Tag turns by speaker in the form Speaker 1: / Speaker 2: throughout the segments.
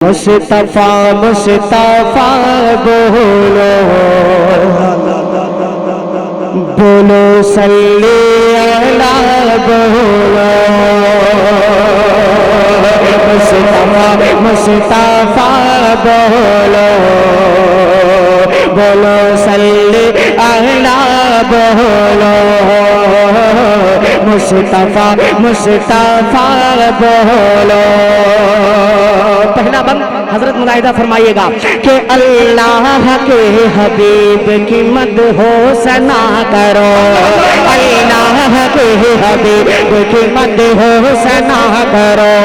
Speaker 1: مصطفیٰ مصطفیٰ بولو بولو صلی علی بولو مصطفیٰ مصطفیٰ بولو بولو صلی علی بولو مصطفیٰ مصطفیٰ بولو۔ پہلا بند حضرت ملاحظہ فرمائیے گا کہ اللہ کے حبیب کی مدح و ثنا کرو، اللہ کے حبیب کی مدح و ثنا کرو۔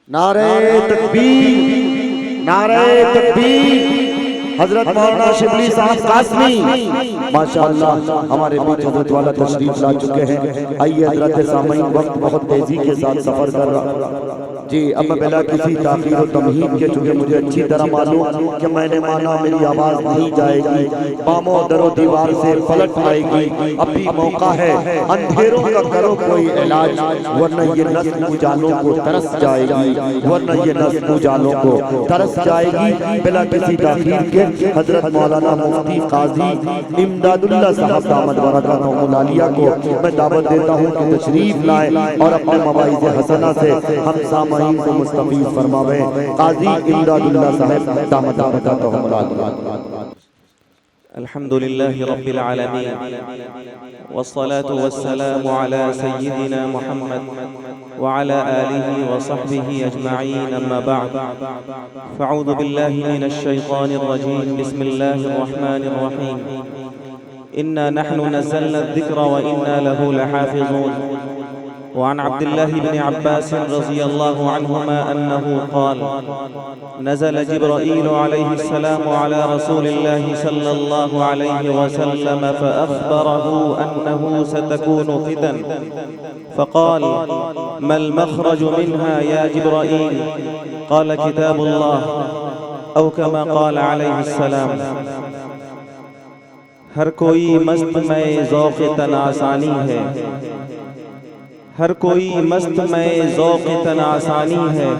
Speaker 2: نعرہ تکبیر، نعرہ تکبیر۔ حضرت مولانا شبلی صاحب قاسمی ماشاءاللہ ہمارے بیچ حضرت والا تشریف لا چکے ہیں۔ آئیے حضرت سامعین، وقت بہت تیزی کے ساتھ سفر کر رہا جی، اب میں بلا کسی تاخیر و تمہید کے، چونکہ مجھے اچھی طرح معلوم کہ میں نے مانا میری آواز نہیں جائے گی، بام و در و دیوار سے پلٹ آئے گی، اب بھی موقع ہے، اندھیروں کا کرو کوئی علاج، ورنہ یہ نسل اجالوں کو ترس جائے گی، ورنہ یہ نسل اجالوں کو ترس جائے گی۔ بلا کسی تاخیر کے حضرت مولانا مفتی قاضی امداد اللہ صاحب دامت برکاتہ العالیہ کو میں دعوت دیتا ہوں کہ تشریف لائیں اور اپنے مواعظ حسنہ سے ہم سامعین کو مستفیض فرماویں۔ قاضی امداد اللہ صاحب دامت برکاتہ العالیہ۔
Speaker 3: الحمدللہ رب العالمین والصلاة والسلام على سیدنا محمد وعلى آلہ وصحبہ اجمعین، اما بعد فاعوذ باللہ من الشیطان الرجیم، بسم اللہ الرحمن الرحیم، انا نحن نزلنا الذکر وإنا له لحافظون۔ وعن عبد الله بن عباس رضي الله عنهما أنه قال نزل جبرائيل عليه السلام على رسول الله صلى الله عليه وسلم فأخبره أنه ستكون فتن، فقال ما المخرج منها يا جبرائيل؟ قال كتاب الله، أو كما قال عليه السلام۔ ہر کوئی مست میں ذوق تناسانی ہے، ہر کوئی مست میں ذوق تناسانی ہے،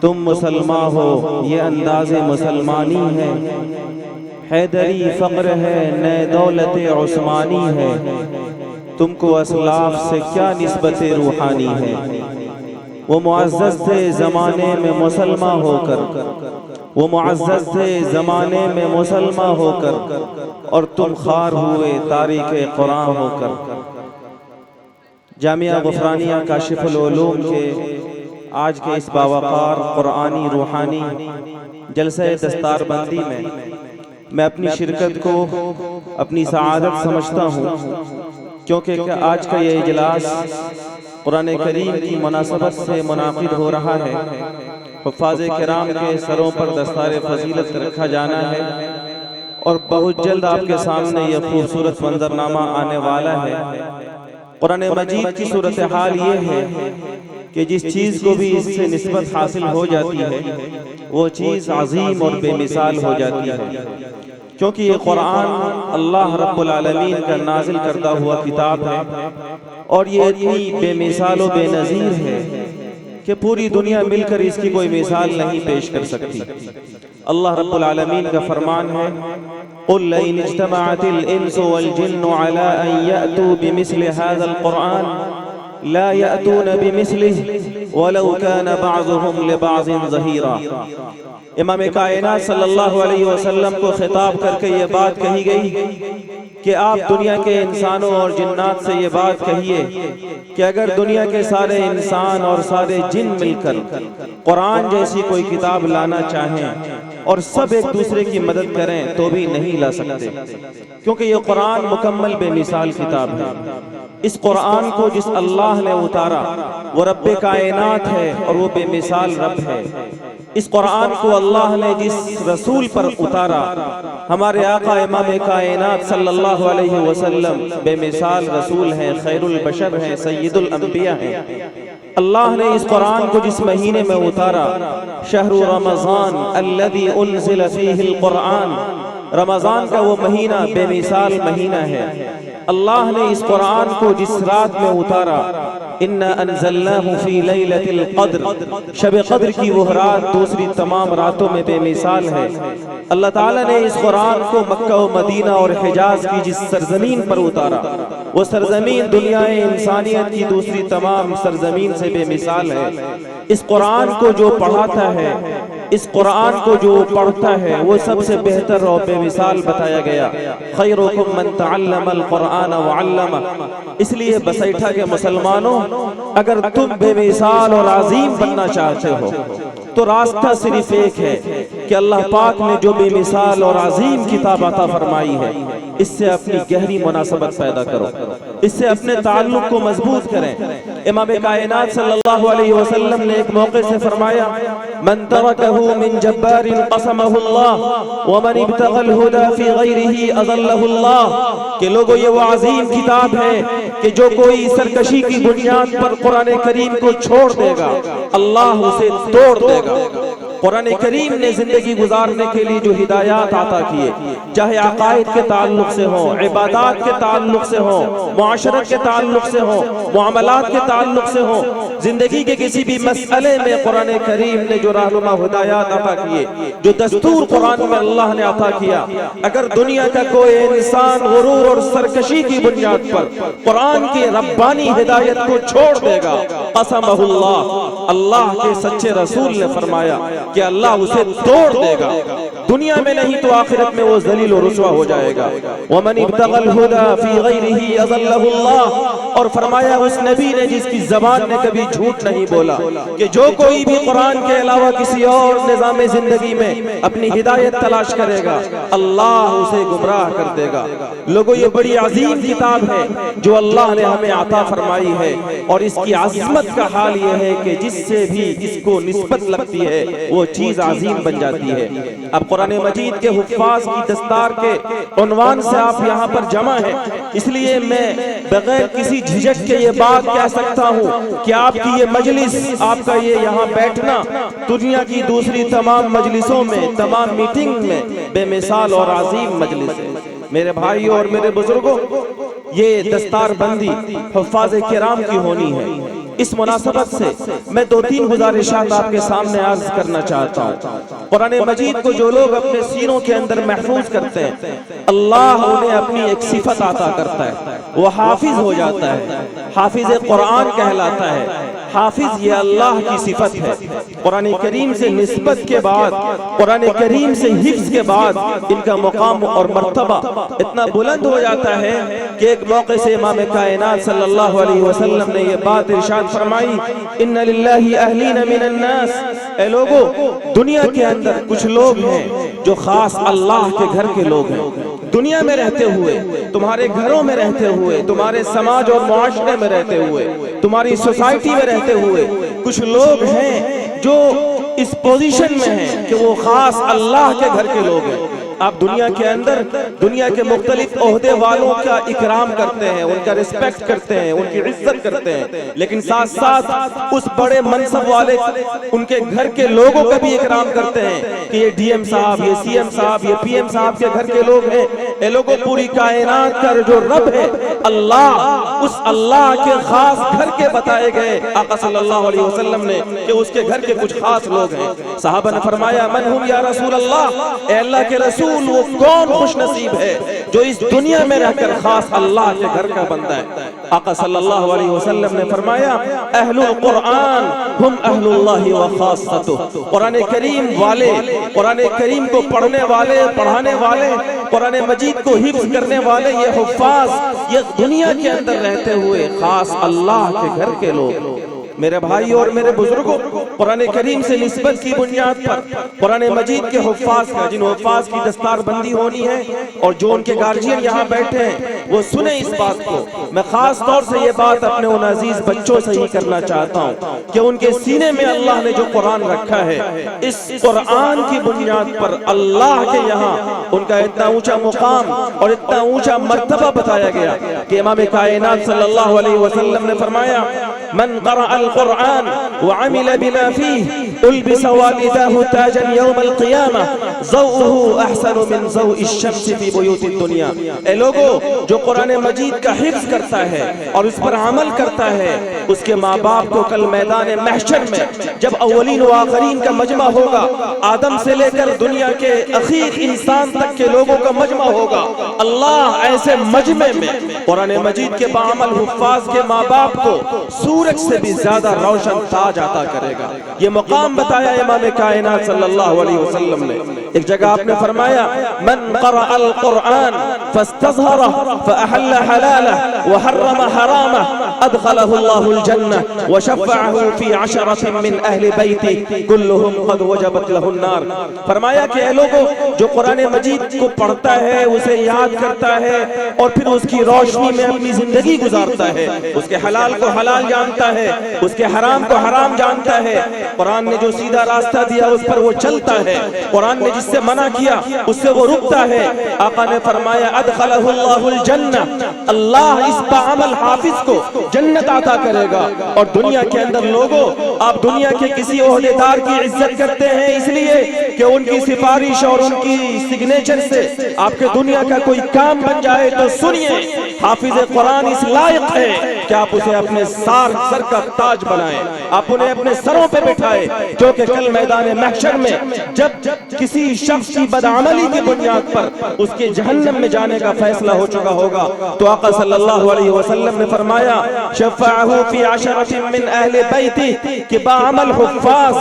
Speaker 3: تم مسلمان ہو یہ انداز مسلمانی ہے، حیدری فقر ہے نئے دولت عثمانی ہے، تم کو اسلاف سے کیا نسبت روحانی ہے۔ وہ معزز تھے زمانے میں مسلمان ہو کر، وہ معزز تھے زمانے میں مسلمان ہو کر، اور تم خار ہوئے تاریخ قرآن ہو کر۔ جامعہ غفرانیہ کاشف العلوم کے آج کے اس باوقار قرآنی روحانی جلسہ دستار بندی میں اپنی شرکت کو اپنی سعادت سمجھتا ہوں، کیونکہ آج کا یہ اجلاس قرآن کریم کی مناسبت سے منعقد ہو رہا ہے۔ حفاظ کرام کے سروں پر دستار فضیلت رکھا جانا ہے، اور بہت جلد آپ کے سامنے یہ خوبصورت منظرنامہ آنے والا ہے۔ قرآن مجید کی صورتحال یہ ہے کہ جس چیز کو بھی اس سے نسبت حاصل ہو جاتی ہے وہ چیز عظیم اور بے مثال ہو جاتی ہے، کیونکہ یہ قرآن اللہ رب العالمین کا نازل کردہ ہوا کتاب ہے، اور یہ اتنی بے مثال و بے نظیر ہے کہ پوری دنیا مل کر اس کی کوئی مثال نہیں پیش کر سکتی۔ اللہ رب العالمین کا فرمان ہے قُلْ لَئِنِ اجْتَمَعَتِ الْإِنسُ وَالْجِنُّ عَلَىٰ أَن يَأْتُوا بِمِثْلِ هَذَا الْقُرْآنِ لَا يَأْتُونَ بِمِثْلِهِ وَلَوْ كَانَ بَعْضُهُمْ لِبَعْضٍ ظَهِيرًا۔ امام کائنات صلی اللہ علیہ وسلم کو خطاب کر کے یہ بات کہی گئی کہ آپ دنیا کے انسانوں اور جنات سے یہ بات کہیے کہ اگر دنیا کے سارے انسان اور سارے جن مل کر قرآن جیسی کوئی کتاب لانا چاہیں اور سب ایک دوسرے کی مدد کریں تو بھی نہیں لا سکتے، کیونکہ یہ قرآن مکمل بے مثال کتاب ہے۔ اس قرآن کو جس اللہ نے اتارا وہ رب کائنات ہے اور وہ بے مثال رب ہے۔ اس قرآن کو اللہ نے جس رسول پر اتارا، ہمارے آقا امام کائنات صلی اللہ علیہ وسلم بے مثال رسول ہیں، خیر البشر ہیں، سید الانبیاء ہیں۔ اللہ نے اس قرآن کو جس مہینے میں اتارا، شہر رمضان الذی انزل فیہ القرآن، رمضان کا وہ مہینہ بے مثال مہینہ ہے۔ اللہ نے اس قرآن کو جس رات میں اتارا، اِنَّا أَنزَلْنَاهُ فِي لَيْلَةِ الْقَدْرِ، شب قدر کی وہ رات دوسری تمام راتوں میں بے مثال ہے۔ اللہ تعالیٰ نے اس قرآن کو مکہ و مدینہ اور حجاز کی جس سرزمین پر اتارا، وہ سرزمین دنیا انسانیت کی دوسری تمام سرزمین سے بے مثال ہے۔ اس قرآن کو جو پڑھاتا ہے، اس قرآن کو جو پڑھتا ہے، وہ سب سے بہتر اور بے مثال بتایا گیا۔ خیرکم من تعلم القرآن وعلمہ۔ اس لیے بسیٹھا کے مسلمانوں، اگر تم بے مثال اور عظیم بننا چاہتے ہو تو راستہ صرف ایک ہے کہ اللہ پاک نے جو بے مثال اور عظیم کتاب عطا فرمائی ہے، اس سے اپنی گہری مناسبت پیدا کرو، اس سے اپنے تعلق کو مضبوط کریں۔ امام کائنات صلی اللہ علیہ وسلم نے ایک موقع سے فرمایا، من ترکہ من جبار قسمہ اللہ ومن ابتغى الہدى فی غیرہ اضلہ اللہ، کہ لوگوں یہ وہ عظیم کتاب ہے کہ جو کوئی سرکشی کی بنیاد پر قرآن کریم کو چھوڑ دے گا، اللہ اسے توڑ دے گا۔ قرآن کریم نے زندگی گزارنے کے لیے جو ہدایات عطا کیے، چاہے عقائد کے تعلق سے ہوں، عبادات کے تعلق سے ہوں، معاشرت کے تعلق سے ہوں، معاملات کے تعلق سے ہوں، زندگی کے کسی بھی مسئلے میں قرآن کریم نے جو رہنما ہدایات عطا کیے، جو دستور قرآن میں اللہ نے عطا کیا، اگر دنیا کا کوئی انسان غرور اور سرکشی کی بنیاد پر قرآن کی ربانی ہدایت کو چھوڑ دے گا، قسمہ اللہ کے سچے رسول نے فرمایا کہ اللہ اسے توڑ دے گا، دنیا میں نہیں تو آخرت میں وہ ذلیل و رسوا ہو جائے گا۔ وَمَنِ ابْتَغَى الْهُدَى فِي غَيْرِهِ أَضَلَّهُ اللَّهُ، اور فرمایا اس نبی نے جس کی زبان نے کبھی جھوٹ نہیں بولا کہ جو کوئی بھی قرآن کے علاوہ کسی اور نظام زندگی میں اپنی ہدایت تلاش کرے گا، اللہ اسے گمراہ کر دے گا۔ لوگوں یہ بڑی عظیم کتاب ہے جو اللہ نے ہمیں عطا فرمائی ہے، اور اس کی عظمت کا حال یہ ہے کہ جس سے بھی اس کو نسبت لگتی ہے وہ چیز عظیم بن جاتی ہے۔ اب قرآن مجید کے حفاظ کی دستار کے عنوان سے آپ یہاں پر جمع ہیں، اس لیے میں بغیر کسی جھجک کے یہ بات کہہ سکتا ہوں کہ آپ کی یہ مجلس، آپ کا یہ یہاں بیٹھنا دنیا کی دوسری تمام مجلسوں میں، تمام میٹنگ میں بے مثال اور عظیم مجلس ہے۔ میرے بھائیوں اور میرے بزرگوں، یہ دستار بندی حفاظ کرام کی ہونی ہے۔ اس مناسبت سے میں دو تین گزارشات آپ کے سامنے عرض کرنا چاہتا ہوں۔ قرآن مجید کو جو لوگ اپنے سینوں کے اندر محفوظ کرتے ہیں، اللہ انہیں اپنی ایک صفت عطا کرتا ہے، وہ حافظ ہو جاتا ہے، حافظ قرآن کہلاتا ہے۔ حافظ یہ اللہ کی صفت ہے۔ قرآن کریم سے نسبت کے بعد، قرآن کریم سے حفظ کے بعد ان کا مقام اور مرتبہ اتنا بلند ہو جاتا ہے کہ ایک موقع سے امام کائنات صلی اللہ علیہ وسلم نے یہ بات ارشاد فرمائی، ان للہ اہلین من الناس، اے لوگو دنیا کے اندر کچھ لوگ ہیں جو خاص اللہ کے گھر کے لوگ ہیں۔ دنیا میں رہتے ہوئے، تمہارے گھروں میں رہتے ہوئے، تمہارے سماج اور معاشرے میں رہتے ہوئے، تمہاری سوسائٹی میں رہتے ہوئے کچھ لوگ ہیں جو اس پوزیشن میں ہیں کہ وہ خاص اللہ کے گھر کے لوگ ہیں۔ آپ دنیا کے اندر دنیا کے مختلف عہدے والوں کا اکرام کرتے ہیں، ان کا رسپیکٹ کرتے ہیں، ان کی عزت کرتے ہیں، لیکن ساتھ ساتھ اس بڑے منصب والے ان کے گھر کے لوگوں کا بھی اکرام کرتے ہیں کہ یہ ڈی ایم صاحب، یہ سی ایم صاحب، یہ پی ایم صاحب کے گھر کے لوگ ہیں۔ اے لوگوں، پوری کائنات کا جو رب ہے اللہ، اس اللہ کے خاص گھر کے بتائے گئے آقا صلی اللہ علیہ وسلم نے کہ اس کے گھر کے کچھ خاص لوگ ہیں۔ صحابہ نے فرمایا، من ہم یا رسول اللہ، اے اللہ کے رسول وہ کون خوش نصیب ہے جو اس دنیا میں رہ کر خاص اللہ کے گھر کا بندہ ہے۔ آقا صلی اللہ علیہ وسلم نے فرمایا، اہل القرآن ہم اہل اللہ و خاصتہ، قرآن کریم والے، قرآن کریم کو پڑھنے والے، پڑھانے والے، قرآن مجید کو حفظ کرنے والے، یہ حفاظ، یہ دنیا کے اندر رہتے ہوئے خاص اللہ کے گھر کے لوگ۔ میرے بھائی اور میرے بزرگوں، قرآن کریم سے نسبت کی بنیاد پر قرآن مجید کے حفاظ کا، جن حفاظ کی دستار بندی ہونی ہے اور جو ان کے گارجین یہاں بیٹھے ہیں وہ سنیں اس بات کو۔ میں خاص طور سے یہ بات اپنے ان عزیز بچوں سے ہی کرنا چاہتا ہوں کہ ان کے سینے میں اللہ نے جو قرآن رکھا ہے، اس قرآن کی بنیاد پر اللہ کے یہاں ان کا اتنا اونچا مقام اور اتنا اونچا مرتبہ بتایا گیا کہ امام کائنات صلی اللہ علیہ وسلم نے فرمایا، من قرأ القرآن وعمل بما فيه البس والداه تاجا يوم القيامة ضوءه احسن من ضوء الشمس في بيوت الدنيا. اے لوگو جو قرآن مجید کا حفظ کرتا ہے اور اس پر عمل کرتا ہے اس کے ماں باپ کو کل میدان محشر میں جب اولین و آخرین کا مجمع ہوگا، آدم سے لے کر دنیا کے اخیر انسان تک کے لوگوں کا مجمع ہوگا، اللہ ایسے مجمع میں قرآن مجید کے بعمل حفاظ کے ماں باپ کو سورج سے بھی زیادہ روشن تاج عطا کرے گا. یہ مقام بتایا امام کائنات صلی اللہ علیہ وسلم نے. ایک جگہ آپ نے فرمایا من قرأ القرآن فاستظهره فأحل حلاله وحرم حرامه ادخله الله الجنة وشفعه في 10 من اہل بیتی كلهم قد وجبت له النار. فرمایا کہ اے لوگوں جو قرآن مجید کو پڑھتا ہے، اسے یاد کرتا ہے اور پھر اس کی روشنی میں اپنی زندگی گزارتا ہے، اس کے حلال کو حلال جانتا ہے، اس کے حرام کو حرام جانتا ہے، قرآن نے جو سیدھا راستہ دیا اس پر وہ چلتا ہے، قرآن نے جس سے منع کیا اس سے وہ رکتا ہے. آقا نے فرمایا ادخلہ اللہ الجنہ، اللہ اس بعمل حافظ کو جنت عطا کرے گا. اور دنیا کے اندر لوگوں آپ دنیا کے کسی عہدیدار کی عزت کرتے ہیں اس لیے کہ ان کی سفارش اور ان کی سگنیچر سے آپ کے دنیا کا کوئی کام بن جائے، تو سنیے حافظ قرآن اس لائق ہے کہ آپ اسے اپنے سر کا تاج بنائیں، آپ انہیں اپنے سروں پہ بٹھائیں، کیونکہ کل میدان محشر میں جب کسی شخص کی بدعملی کی بنیاد پر اس کے جہنم میں جانے کا فیصلہ ہو چکا ہوگا تو آقا صلی اللہ علیہ وسلم نے فرمایا شفعہ فی 10 من اہل بیتی کہ بعمل حفاظ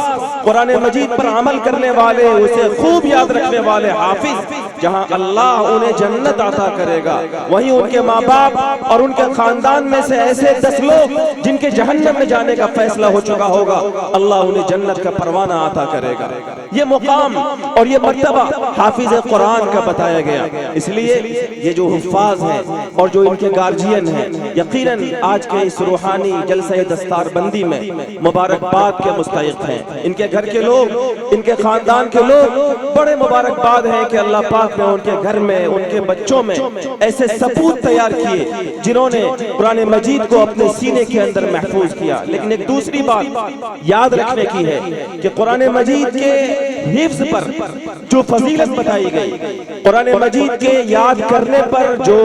Speaker 3: قرآن مجید پر عمل کرنے والے، اسے خوب یاد رکھنے والے حافظ، جہاں اللہ انہیں جنت عطا کرے گا، وہیں ان کے ماں باپ اور ان کے خاندان میں سے ایسے 10 لوگ جن کے جہنم میں جانے کا فیصلہ ہو چکا ہوگا، اللہ انہیں جنت کا پروانہ عطا کرے گا. یہ مقام اور یہ مرتبہ حافظ قرآن کا بتایا گیا. اس لیے یہ جو حفاظ ہیں اور جو ان کے گارجین ہیں یقیناً آج کے اس روحانی جلسہ دستار بندی میں مبارکباد کے مستحق ہیں. ان کے گھر کے لوگ، ان کے خاندان کے لوگ بڑے مبارکباد ہیں کہ اللہ پاک نے ان کے گھر میں، ان کے بچوں میں ایسے سپوت تیار کیے جنہوں نے قرآن مجید کو اپنے سینے کے اندر محفوظ کیا. لیکن ایک دوسری بات یاد رکھنے کی ہے کہ قرآن مجید کے حفظ پر جو فضیلت بتائی گئی، قرآن مجید کے یاد کرنے پر جو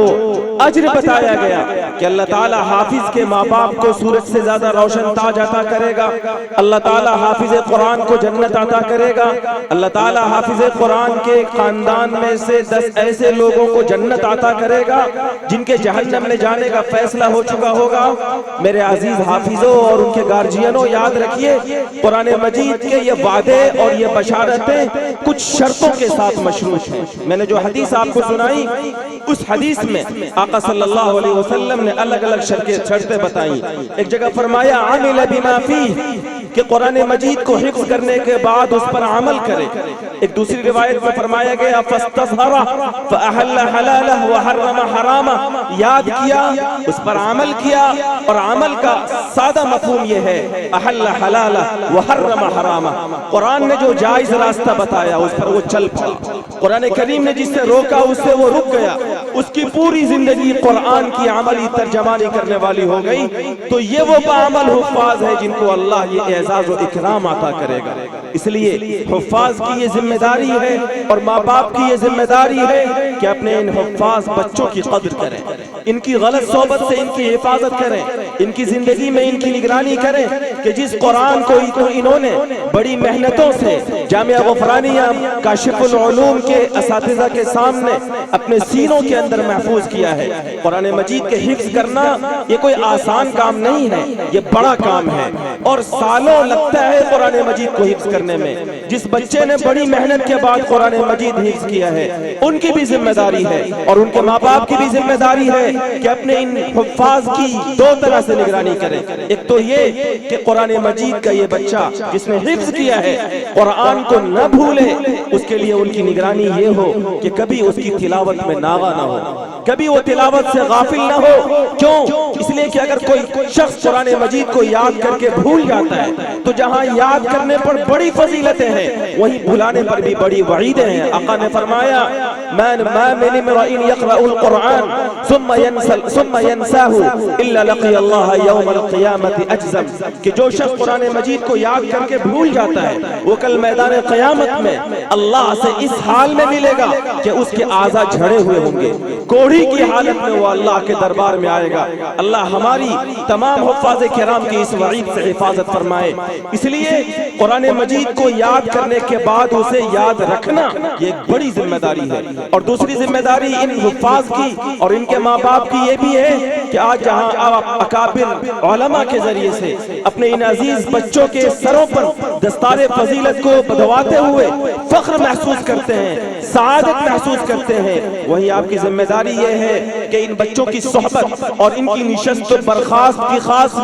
Speaker 3: اجر بتایا گیا کہ اللہ تعالیٰ حافظ کے ماں باپ کو سورج سے زیادہ روشن تاج عطا کرے گا، اللہ تعالیٰ حافظ قرآن کو جنت عطا کرے گا، اللہ تعالیٰ حافظ قرآن کے خاندان میں سے 10 ایسے لوگوں کو جنت عطا کرے گا جن کے جہنم میں جانے کا فیصلہ ہو چکا ہوگا. میرے عزیز حافظوں اور ان کے گارجینوں یاد رکھیے قرآن مجید کے یہ وعدے اور یہ بشارتیں کچھ شرطوں کے ساتھ مشروط ہیں. میں نے جو حدیث آپ کو سنائی اس حدیث میں آقا صلی اللہ علیہ وسلم نے الگ الگ شرطیں بتائیں. ایک جگہ فرمایا عامل بما فیہ کہ قرآن مجید کو حفظ کرنے کے بعد اس پر عمل کرے. ایک دوسری روایت میں فرمایا گیا فاستظہرہ فاحل حلالہ وحرم حرامہ، یاد کیا اس پر عمل کیا، اور عمل کا سادہ مفہوم یہ ہے احل حلالہ وحرم حرامہ. قرآن نے جو جائز راستہ بتایا اس پر وہ چل پڑا، قرآن کریم نے جس سے روکا اس سے وہ رک گیا، اس کی پوری زندگی قرآن کی عملی ترجمانی کرنے والی ہو گئی. تو یہ وہ بعمل حفاظ ہے جن کو اللہ یہ اعزاز و اکرام عطا کرے گا. اس لیے حفاظ کی یہ ذمہ داری ہے اور ماں باپ کی یہ ذمہ داری ہے کہ اپنے ان حفاظ بچوں کی قدر کریں، ان کی غلط صحبت سے ان کی حفاظت کریں، ان کی زندگی میں ان کی نگرانی کریں کہ جس قرآن کو انہوں نے بڑی محنتوں سے جامعہ غفرانیہ کاشف العلوم کے اساتذہ کے سامنے اپنے سینوں کے اندر محفوظ کیا ہے. قرآن مجید کے حفظ کرنا یہ کوئی آسان کام نہیں ہے، یہ بڑا کام ہے اور سالوں لگتا ہے قرآن مجید کو حفظ کرنے میں. جس بچے نے بڑی محنت کے بعد قرآن مجید حفظ کیا ہے ان کی بھی ذمہ داری ہے اور ان کے ماں باپ کی بھی ذمہ داری ہے کہ اپنے ان حفاظ کی 2 طرح سے نگرانی کریں. ایک تو یہ کہ قرآن مجید کا یہ بچہ جس نے حفظ کیا ہے قرآن کو نہ بھولے، اس کے لیے ان کی نگرانی یہ ہو کہ کبھی اس کی تلاوت میں ناغہ نہ ہو، کبھی وہ تلاوت سے غافل نہ ہو. کیوں؟ اس لیے کہ اگر کوئی شخص قرآن مجید کو یاد کر کے بھول جاتا ہے تو جہاں یاد کرنے پر بڑی فضیلتیں ہیں وہیں بھلانے پر بھی بڑی وعیدیں ہیں. آقا نے فرمایا ما من امرئ يقرأ القرآن ثم ينساه الا لقي الله يوم القيامة اجزم. کہ جو شخص قرآن مجید کو یاد کر کے بھول جاتا ہے وہ کل میدان قیامت میں اللہ سے اس حال میں ملے گا کہ اس کے اعضاء جھڑے ہوئے ہوں گے. کوڑھی کی حالت میں وہ اللہ کے دربار میں آئے گا. اللہ ہماری تمام حفاظ کرام کی اس وعید سے حفاظت فرمائے. اس لیے قرآن مجید کو یاد کرنے کے بعد اسے یاد رکھنا یہ ایک بڑی ذمہ داری ہے. اور دوسری ذمہ داری ان حفاظ کی اور ان کے ماں باپ کی یہ بھی ہے کہ آج جہاں آپ اکابر علماء کے ذریعے سے اپنے ان عزیز بچوں کے سروں پر دستار فضیلت کو بدواتے ہوئے فخر محسوس کرتے ہیں, سعادت محسوس کرتے ہیں, وہی آپ کی ذمہ داری یہ ہے کہ ان بچوں کی صحبت اور ان کی نشست و برخاست کی خاص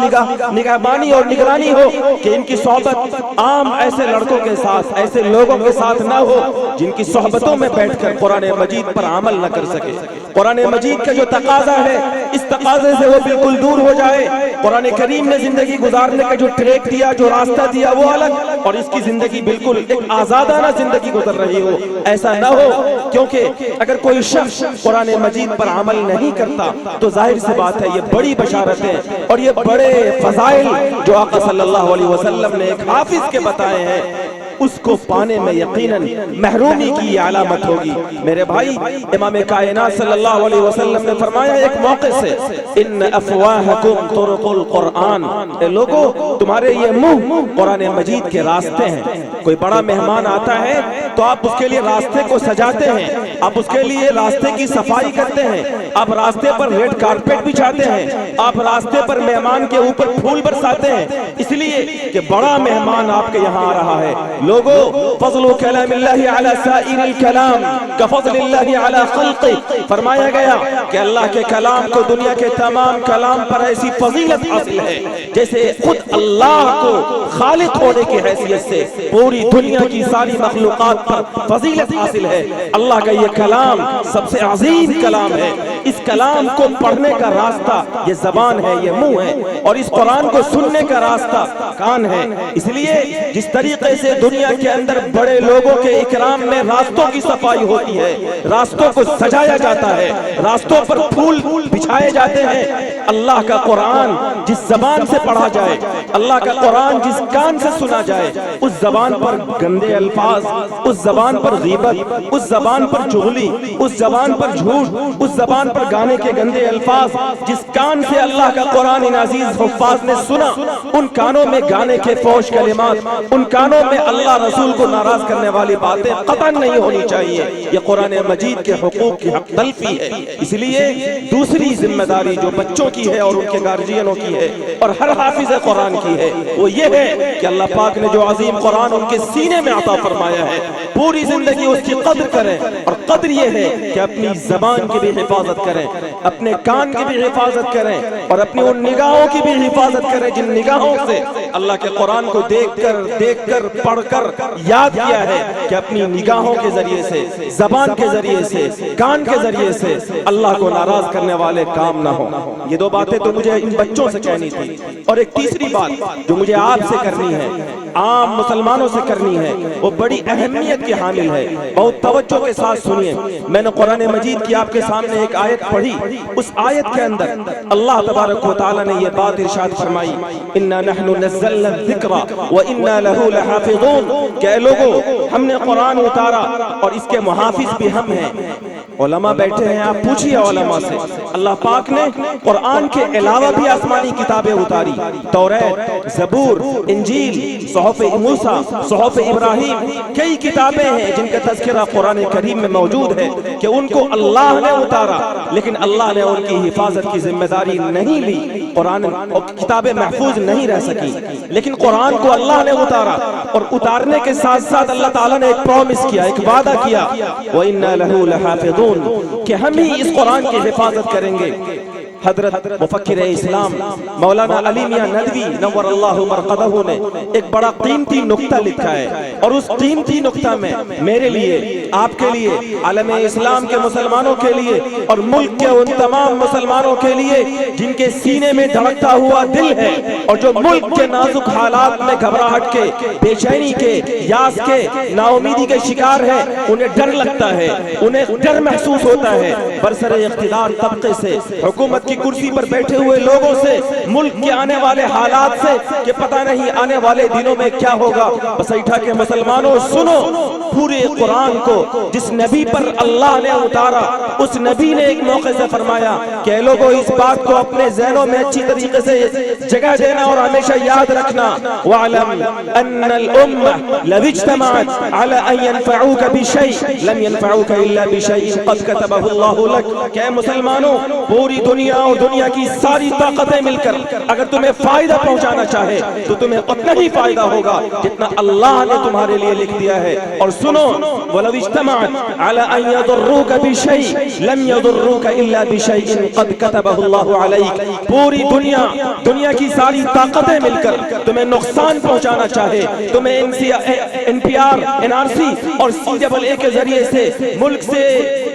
Speaker 3: نگہبانی اور نگرانی ہو کہ ان کی صحبت عام ایسے لڑکوں کے ساتھ, ایسے لوگوں کے ساتھ نہ ہو جن کی صحبتوں میں بیٹھ کر قرآن مجید پر عمل نہ کر سکے. قرآن مجید کا جو تقاضا ہے اس تقاضے سے وہ بالکل دور ہو جائے. قرآن کریم نے زندگی گزارنے کا جو ٹریک دیا, جو راستہ دیا وہ الگ, اور اس کی زندگی بالکل ایک آزادانہ زندگی گزر رہی ہو. ایسا نہ ہو, کیونکہ اگر کوئی شخص قرآن مجید پر عمل نہیں کرتا تو ظاہر سی بات ہے یہ بڑی بشارتیں اور یہ بڑے فضائل جو آقا صلی اللہ علیہ وسلم نے ایک حافظ کے بتائے ہیں اس کو پانے میں یقیناً محرومی کی علامت ہوگی. میرے بھائی, امام کائنات صلی اللہ علیہ وسلم نے فرمایا ایک موقع سے, ان افواہکم طرق القرآن, اے لوگو تمہارے یہ منہ قرآن مجید کے راستے ہیں. کوئی بڑا مہمان آتا ہے تو آپ اس کے لیے راستے کو سجاتے ہیں, آپ اس کے لیے راستے کی صفائی کرتے ہیں, آپ راستے پر ریڈ کارپیٹ بچھاتے ہیں, آپ راستے پر مہمان کے اوپر پھول برساتے ہیں, اس لیے کہ بڑا مہمان آپ کے یہاں آ رہا ہے. لوگوں, فضل کلام اللہ علی سائر الکلام کفضل اللہ علی خلقہ, فرمایا گیا کہ اللہ کے کلام کو دنیا کے تمام کلام پر ایسی فضیلت حاصل ہے جیسے خود اللہ کو خالق ہونے کی حیثیت سے پوری دنیا کی ساری مخلوقات پر فضیلت حاصل ہے. اللہ کا یہ کلام سب سے عظیم کلام ہے. اس کلام کو پڑھنے کا راستہ یہ زبان ہے, یہ منہ ہے, اور اس قرآن کو سننے کا راستہ کان ہے. اس لیے جس طریقے سے دنیا کے اندر بڑے لوگوں کے اکرام میں راستوں کی صفائی ہوتی ہے, راستوں کو سجایا جاتا ہے, راستوں پر پھول بچھائے جاتے ہیں, اللہ کا قرآن جس زبان سے پڑھا جائے, اللہ کا قرآن جس کان سے سنا جائے, اس زبان پر گندے الفاظ, اس زبان پر غیبت, اس زبان پر چغلی, اس زبان پر جھوٹ, اس زبان پر گانے کے گندے الفاظ, جس کان سے اللہ کا قرآن ان عزیز حفاظ نے سنا, ان کانوں میں گانے کے فوش کلمات, ان کانوں میں اللہ رسول کو ناراض کرنے والی باتیں قطعاً نہیں ہونی چاہیے. یہ قرآن مجید کے حقوق کی حق تلفی ہے. اس لیے دوسری ذمہ داری جو بچوں کی ہے اور ان کے گارجینوں کی ہے اور ہر حافظ قرآن کی ہے وہ یہ ہے کہ اللہ پاک نے جو عظیم قرآن ان کے سینے میں عطا فرمایا ہے پوری زندگی اس کی قدر کریں. اور قدر یہ ہے کہ اپنی زبان کی بھی حفاظت کریں, اپنے کان کی بھی حفاظت کریں, اور اپنی ان نگاہوں کی بھی حفاظت کریں جن نگاہوں سے اللہ کے قرآن کو دیکھ کر پڑھ کر یاد کیا ہے کہ اپنی نگاہوں کے ذریعے سے, زبان کے ذریعے سے, کان کے ذریعے سے اللہ کو ناراض کرنے والے کام نہ ہوں. یہ دو باتیں تو مجھے ان بچوں سے کہنی تھی. اور ایک تیسری بات جو مجھے آپ سے کرنی ہے, عام مسلمانوں سے کرنی ہے, وہ بڑی اہمیت کی حامل ہے. بہت توجہ کے ساتھ سنیے. میں نے قرآن مجید کی آپ کے سامنے ایک آیت پڑھی. اس آیت کے اندر اللہ تبارک و تعالی نے یہ بات ارشاد فرمائی, انا نحن نزلنا الذکر وانا له لحافظون, کہ لوگوں ہم نے قرآن اتارا اور اس کے محافظ بھی ہم ہیں. علماء بیٹھے ہیں, آپ پوچھئے علماء سے. اللہ پاک نے قرآن کے علاوہ بھی آسمانی کتابیں اتاری, توریت, زبور, انجیل, صحف موسیٰ, صحف ابراہیم, کئی کتابیں ہیں جن کا تذکرہ قرآن کریم میں موجود ہے کہ ان کو اللہ نے اتارا, لیکن اللہ نے ان کی حفاظت کی ذمہ داری نہیں لی. قرآن اور کتابیں محفوظ نہیں رہ سکی, لیکن قرآن کو اللہ نے اتارا, اور اتارنے کے ساتھ ساتھ اللہ تعالیٰ نے ایک پرومس کیا, ایک وعدہ کیا, وَإِنَّا لَهُ لَحَافِظُونَ, کہ ہم ہی اس قرآن کی حفاظت کریں گے. حضرت مفکر اسلام مولانا علی میاں ندوی نور اللہ مرقدہ نے ایک بڑا قیمتی نکتہ لکھا ہے، اور اس قیمتی نکتہ میں میرے لیے، آپ کے لیے، عالم اسلام کے مسلمانوں کے لیے اور ملک کے ان تمام مسلمانوں کے لیے جن کے سینے میں دھڑکتا ہوا دل ہے اور جو ملک کے نازک حالات میں گھبراہٹ کے، بے چینی کے، یاس کے، نا امیدی کے شکار ہے، انہیں ڈر لگتا ہے، انہیں ڈر محسوس ہوتا ہے برسر اقتدار طبقے سے، حکومت کی کرسی پر بیٹھے ہوئے لوگوں سے، ملک کے آنے والے حالات سے کہ پتہ نہیں آنے والے دنوں میں کیا ہوگا۔ بسیٹھا کے مسلمانوں سنو، پورے قرآن کو جس نبی پر اللہ نے اتارا، اس نبی نے ایک موقع سے فرمایا کہ لوگوں اس بات کو اپنے ذہنوں میں اچھی طریقے سے جگہ دینا اور ہمیشہ یاد رکھنا، وَعْلَمْ أَنَّ الْأُمَّةَ لَوِ اجْتَمَعَتْ عَلَىٰ أَن يَنفَعُوكَ بِشَيْءٍ لَمْ يَنفَعُوكَ إِلَّا بِشَيْءٍ قَدْ كَتَبَهُ اللَّهُ لَكَ۔ کہ مسلمانوں، پوری دنیا اور دنیا کی ساری طاقتیں مل کر اگر تمہیں فائدہ پہنچانا چاہے تو تمہیں اتنا ہی فائدہ ہوگا جتنا اللہ نے تمہارے لیے لکھ دیا ہے۔ اور سنو، وَلَوِ اجْتَمَعَتْ عَلَىٰ أَن يَضُرُّوكَ بِشَيْءٍ لَمْ يَضُرُّوكَ إِلَّا بِشَيْءٍ قَدْ كَتَبَهُ اللَّهُ عَلَيْكَ۔ پوری دنیا کی ساری طاقتیں مل کر تمہیں نقصان پہنچانا چاہے، تمہیں NPR NRC اور CAA کے ذریعے سے ملک سے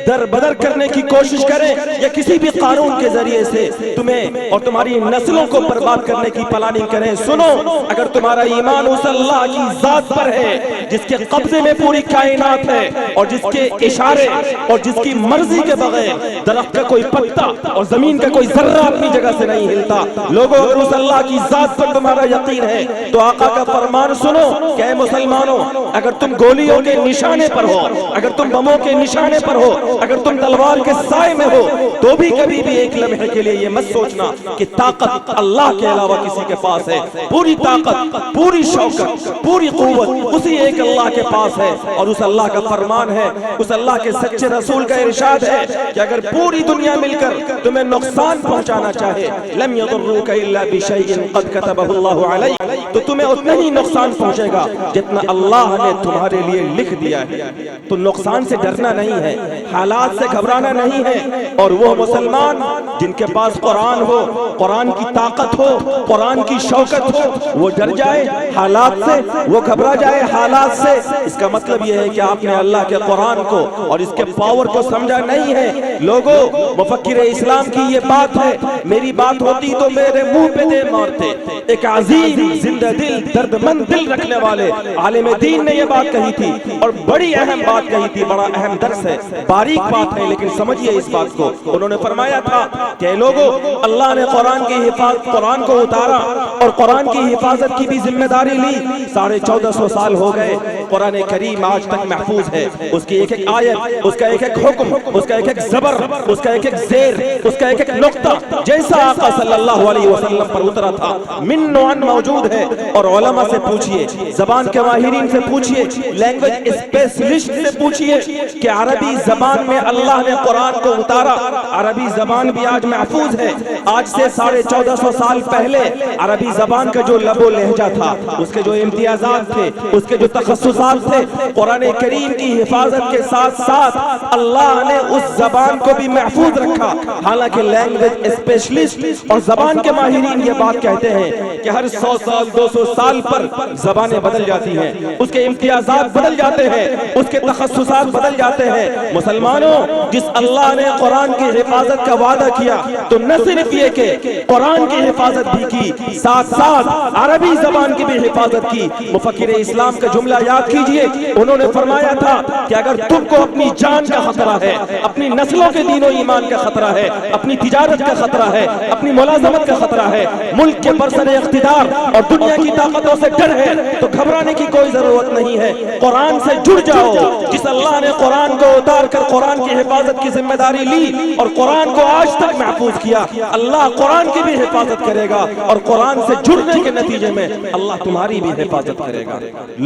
Speaker 3: در بدر کرنے کی کوشش کریں یا کسی بھی قانون کے ذریعے سے تمہیں اور تمہاری نسلوں کو برباد کرنے کی پلاننگ کریں، سنو، اگر تمہارا ایمان اس اللہ کی ذات پر ہے جس کے قبضے میں پوری کائنات ہے اور جس کے اشارے اور جس کی مرضی کے بغیر درخت کا کوئی پتا اور زمین کا کوئی ذرہ اپنی جگہ سے نہیں ہلتا، لوگوں اگر اس اللہ کی ذات پر تمہارا یقین ہے تو آقا کا فرمان سنو کہ اے مسلمانوں، اگر تم گولیوں کے نشانے پر ہو، اگر تم بموں کے نشانے پر ہو، اگر تم تلوار کے سائے میں ہو، تو بھی کبھی بھی ایک لمحے کے لیے یہ مت سوچنا کہ طاقت اللہ کے علاوہ کسی کے پاس ہے۔ پوری طاقت، پوری شوکت، پوری قوت اسی ایک اللہ کے پاس ہے، اور اس اللہ کا فرمان ہے، اس اللہ کے سچے رسول کا ارشاد ہے کہ اگر پوری دنیا مل کر تمہیں نقصان پہنچانا چاہے، لم يضروك الا بشيء قد كتبه الله عليك، تو تمہیں اتنا ہی نقصان پہنچے گا جتنا اللہ نے تمہارے لیے لکھ دیا ہے۔ تو نقصان سے ڈرنا نہیں ہے، حالات سے گھبرانا نہیں ہے، اور وہ مسلمان جن کے پاس قرآن ہو، قرآن کی طاقت ہو، قرآن کی شوکت ہو، وہ ڈر جائے حالات سے، وہ گھبرا جائے حالات سے، اس کا مطلب یہ ہے کہ آپ نے اللہ کے قرآن کو اور اس کے پاور کو سمجھا نہیں ہے۔ لوگوں، مفکر اسلام کی یہ بات ہے، میری بات ہوتی تو میرے منہ پہ دے مارتے۔ ایک عظیم زندہ دل، درد مند دل رکھنے والے عالم دین نے یہ بات کہی تھی، اور بڑی اہم بات کہی تھی، بڑا اہم درس ہے، باریک بات ہے، لیکن سمجھیے اس بات کو۔ انہوں نے فرمایا تھا کہ لوگوں، اللہ نے قرآن کو اتارا اور قرآن کی حفاظت کی بھی ذمہ داری لی۔ 1450 سال ہو گئے، قرآن کریم آج تک محفوظ ہے، اس کی ایک ایک آیت، اس کا ایک ایک حکم، اس کا ایک ایک زبر، اس کا ایک ایک زیر، اس کا ایک ایک نقطہ جیسا آقا صلی اللہ علیہ وسلم پر اترا تھا من نوعن موجود ہے۔ اور علماء سے پوچھئے، زبان کے ماہرین سے پوچھئے، لینگویج اسپیشلسٹ سے پوچھئے کہ عربی زبان میں اللہ نے قرآن کو اتارا، عربی زبان بھی آج محفوظ ہے۔ آج سے 1450 سال پہلے عربی زبان کا جو لب و لہجہ تھا، اس کے جو امتیازات تھے، اس کے جو تخصصات تھے، قرآن کریم کی حفاظت کے ساتھ ساتھ اللہ نے اس زبان کو بھی محفوظ رکھا۔ حالانکہ لینگویج اسپیشلسٹ اور زبان کے ماہرین یہ بات کہتے ہیں کہ ہر 100 سال 200 سال پر زبانیں بدل جاتی ہیں، اس کے امتیازات بدل جاتے ہیں، اس کے تخصصات بدل جاتے ہیں۔ مسلمانوں، جس اللہ نے قرآن کی حفاظت کا وعدہ کیا تو نہ صرف یہ کہ قرآن کی حفاظت بھی کی، ساتھ ساتھ عربی زبان کی بھی حفاظت کی۔ مفکر اسلام کا جملہ یاد کیجئے، انہوں نے فرمایا تھا کہ اگر تم کو اپنی جان کا خطرہ ہے، اپنی نسلوں کے دین و ایمان کا خطرہ ہے، اپنی تجارت کا خطرہ ہے، اپنی ملازمت کا خطرہ ہے، ملک کے برسر اقتدار اور دنیا کی طاقتوں سے ڈر ہے، تو گھبرانے کی کوئی ضرورت نہیں ہے، قرآن سے جڑ جاؤ۔ جس اللہ نے قرآن کو اتار کر قرآن کی حفاظت کی ذمہ داری لی اور قرآن کو آج تک محفوظ کیا، اللہ قرآن کی بھی حفاظت کرے گا، اور قرآن سے جڑنے کے نتیجے میں اللہ تمہاری بھی حفاظت کرے گا۔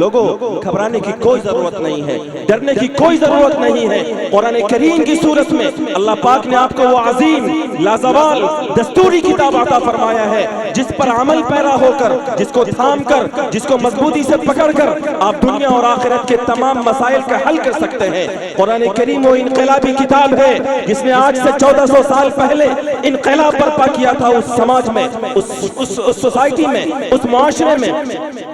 Speaker 3: لوگوں، گھبرانے کی کوئی ضرورت نہیں ہے، ڈرنے کی کوئی ضرورت نہیں ہے۔ قرآن کریم کی صورت میں اللہ پاک نے آپ کو وہ عظیم لازوال دستوری کتاب عطا فرمایا ہے جس پر عمل پیرا ہو کر، جس کو تھام کر، جس کو مضبوطی سے پکڑ کر آپ دنیا اور آخرت کے تمام مسائل کا حل کر سکتے ہیں۔ قرآن کریم وہ انقلابی کتاب ہے جس نے آج سے 1400 سال پہلے انقلاب برپا کیا تھا اس سماج میں، اس سوسائٹی میں، اس معاشرے میں۔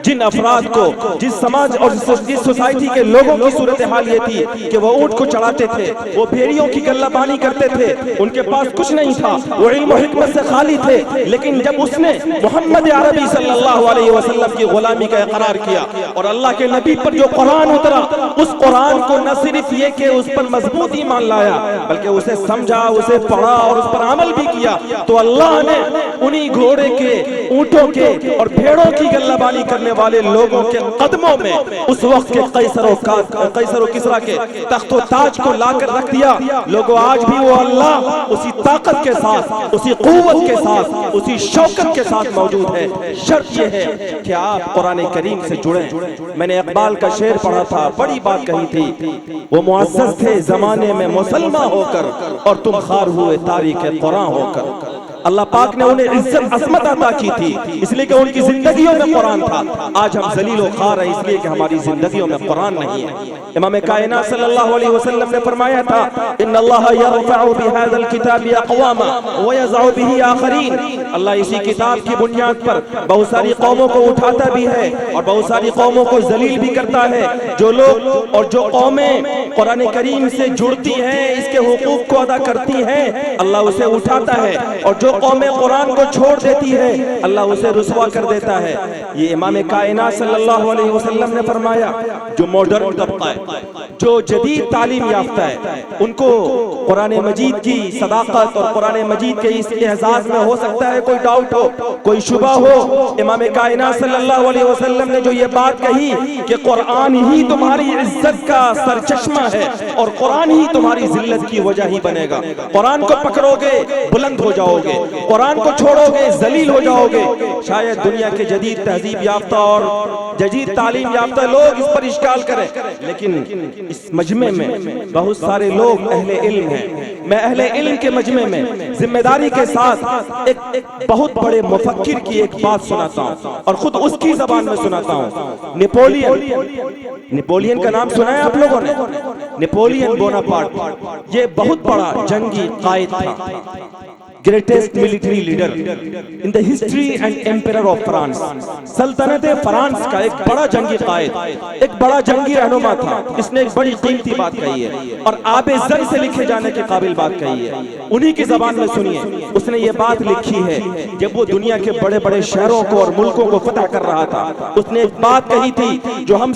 Speaker 3: جن افراد کو، جس سماج اور جس سوسائٹی کے لوگوں کی صورتحال یہ تھی کہ وہ اونٹ کو چڑھاتے تھے، وہ بھیڑیوں کی غلہ بانی کرتے تھے، ان کے پاس کچھ نہیں تھا، وہ علم و حکمت سے خالی تھے، لیکن جب اس نے محمد عربی صلی اللہ علیہ وسلم کی غلامی کا اقرار کیا اور اللہ کے نبی پر جو قرآن اترا، اس قرآن کو نہ صرف یہ کہ اس پر مضبوط ایمان لایا بلکہ اسے سمجھا، اسے پڑھا اور اس پر عمل بھی کیا، تو اللہ نے انہی گھوڑے کے، اونٹوں کے اور بھیڑوں کی غلہ بانی کرنے والے لوگوں کے قدموں میں اس وقت کے قیصر و کسریٰ کے تخت و تاج کو لا کر رکھ دیا۔ لوگوں آج بھی وہ اللہ اسی طاقت کے ساتھ، اسی قوت کے ساتھ، اسی شوکت کے ساتھ موجود ہے۔ شرط یہ ہے کہ آپ قرآن کریم سے جڑیں۔ میں نے اقبال کا شعر پڑھا تھا، بڑی بات کہی تھی، وہ معزز تھے زمانے میں مسلمان ہو کر اور تم خار ہوئے تاریخ قرآن ہو کر۔ اللہ پاک نے انہیں عزت عظمت عطا کی تھی اس لیے کہ ان کی زندگیوں میں قرآن تھا۔ آج ہم ذلیل و خوار ہیں اس لیے کہ ہماری زندگیوں میں قرآن نہیں ہے۔ امام کائنات صلی اللہ علیہ وسلم نے فرمایا تھا ان اللہ یرفع بهذا الكتاب اقواما ويضع به آخرین۔ اللہ اسی کتاب کی بنیاد پر بہت ساری قوموں کو اٹھاتا بھی ہے اور بہت ساری قوموں کو ذلیل بھی کرتا ہے۔ جو لوگ اور جو قومیں قرآن کریم سے جڑتی ہیں، اس کے حقوق کو ادا کرتی ہیں، اللہ اسے اٹھاتا ہے، اور جو قومیں قرآن کو چھوڑ دیتی ہے اللہ اسے رسوا کر دیتا ہے۔ یہ امام کائنات صلی اللہ علیہ وسلم نے فرمایا جو ماڈرن طبقہ ہے، جو جدید تعلیم یافتہ ہے، ان کو قرآن مجید کی صداقت اور قرآن مجید کے اس اعزاز میں ہو سکتا ہے کوئی ڈاؤٹ ہو، کوئی شبہ ہو۔ امام کائنات صلی اللہ علیہ وسلم نے جو یہ بات کہی کہ قرآن ہی تمہاری عزت کا سرچشمہ ہے اور قرآن ہی تمہاری ذلت کی وجہ ہی بنے گا۔ قرآن کو پکڑو گے بلند ہو جاؤ گے، قرآن کو چھوڑو گے ذلیل ہو جاؤ گے۔ شاید دنیا کے جدید تہذیب یافتہ اور جدید تعلیم یافتہ لوگ اس پر اشکال کریں، لیکن اس مجمع میں بہت سارے لوگ اہل علم ہیں۔ میں اہل علم کے مجمع میں ذمہ داری کے ساتھ ایک بہت بڑے مفکر کی ایک بات سناتا ہوں اور خود اس کی زبان میں سناتا ہوں۔ نیپولین کا نام سنا ہے آپ لوگوں نے؟ نیپولین بوناپارٹ یہ بہت بڑا جنگی قائد تھا، greatest military leader in the history and emperor of France۔ سلطنت فرانس کا ایک بڑا جنگی قائد، ایک بڑا جنگی رہنما تھا۔ اس نے ایک بڑی قیمتی بات کہی ہے اور آب زر سے لکھے جانے کے قابل بات کہی ہے، انہی کی زبان میں سنیے۔ اس نے یہ بات لکھی ہے جب وہ دنیا کے بڑے بڑے شہروں کو اور ملکوں کو فتح کر رہا تھا، اس نے ایک بات کہی تھی جو ہم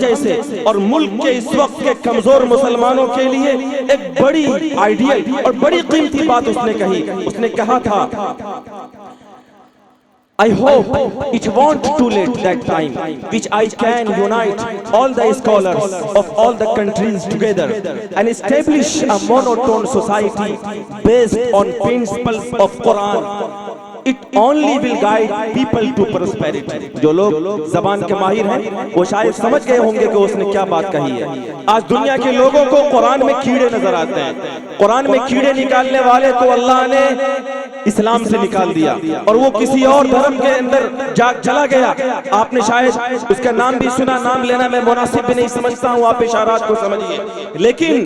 Speaker 3: جیسے اور ملک کے اس وقت کے کمزور مسلمانوں کے لیے ایک بڑی آئیڈیل اور بڑی قیمتی بات اس نے کہی۔ اس نے کہا تھا I hope it won't too late that time which I can unite all the scholars of all the countries together and establish a monotone society based on principles of Quran. It only will guide people to prosperity۔ جو لوگ زبان کے ماہر ہیں وہ شاید سمجھ گئے ہوں گے کہ اس نے کیا بات کہی ہے۔ آج دنیا کے لوگوں کو قرآن میں کیڑے نظر آتے ہیں، قرآن میں کیڑے نکالنے والے تو اللہ نے اسلام سے نکال دیا اور وہ کسی اور دھرم کے اندر چلا گیا۔ آپ نے شاید اس کا نام بھی سنا، نام لینا میں مناسب بھی نہیں سمجھتا ہوں، آپ اشارات کو سمجھئے۔ لیکن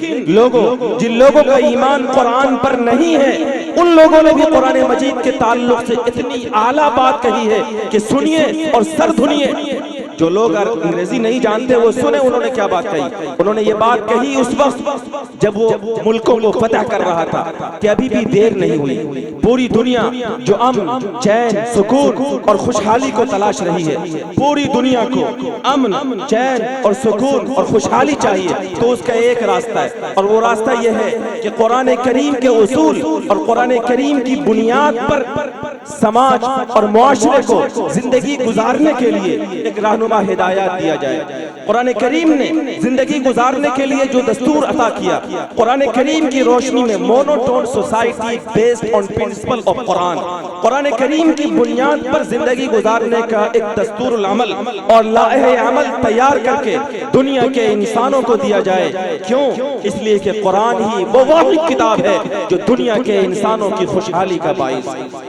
Speaker 3: جن لوگوں کا ایمان قرآن پر نہیں ہے ان لوگوں نے بھی قرآن مجید کے تعلق سے اتنی اعلیٰ بات کہی ہے کہ سنیے اور سر دھنیے۔ جو لوگ انگریزی نہیں جانتے وہ سنیں انہوں نے کیا بات کہی۔ انہوں نے یہ بات کہی اس وقت جب وہ ملکوں کو فتح کر رہا تھا کہ ابھی بھی دیر نہیں ہوئی، پوری دنیا جو امن، چین، سکون اور خوشحالی کو تلاش رہی ہے، پوری دنیا کو امن، چین اور سکون اور خوشحالی چاہیے، تو اس کا ایک راستہ ہے اور وہ راستہ یہ ہے کہ قرآن کریم کے اصول اور قرآن کریم کی بنیاد پر سماج اور معاشرے کو زندگی گزارنے کے لیے ایک رہنما ہدایات دیا جائے۔ قرآن کریم نے زندگی گزارنے کے لیے جو دستور عطا کیا، قرآن کریم کی روشنی میں monotone society based on principle of قرآن، قرآن کریم کی بنیاد پر زندگی گزارنے کا ایک دستور العمل اور لائحہ عمل تیار کر کے دنیا کے انسانوں کو دیا جائے۔ کیوں؟ اس لیے کہ قرآن ہی وہ واحد کتاب ہے جو دنیا کے انسانوں کی خوشحالی کا باعث ہے۔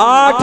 Speaker 3: 8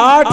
Speaker 3: 8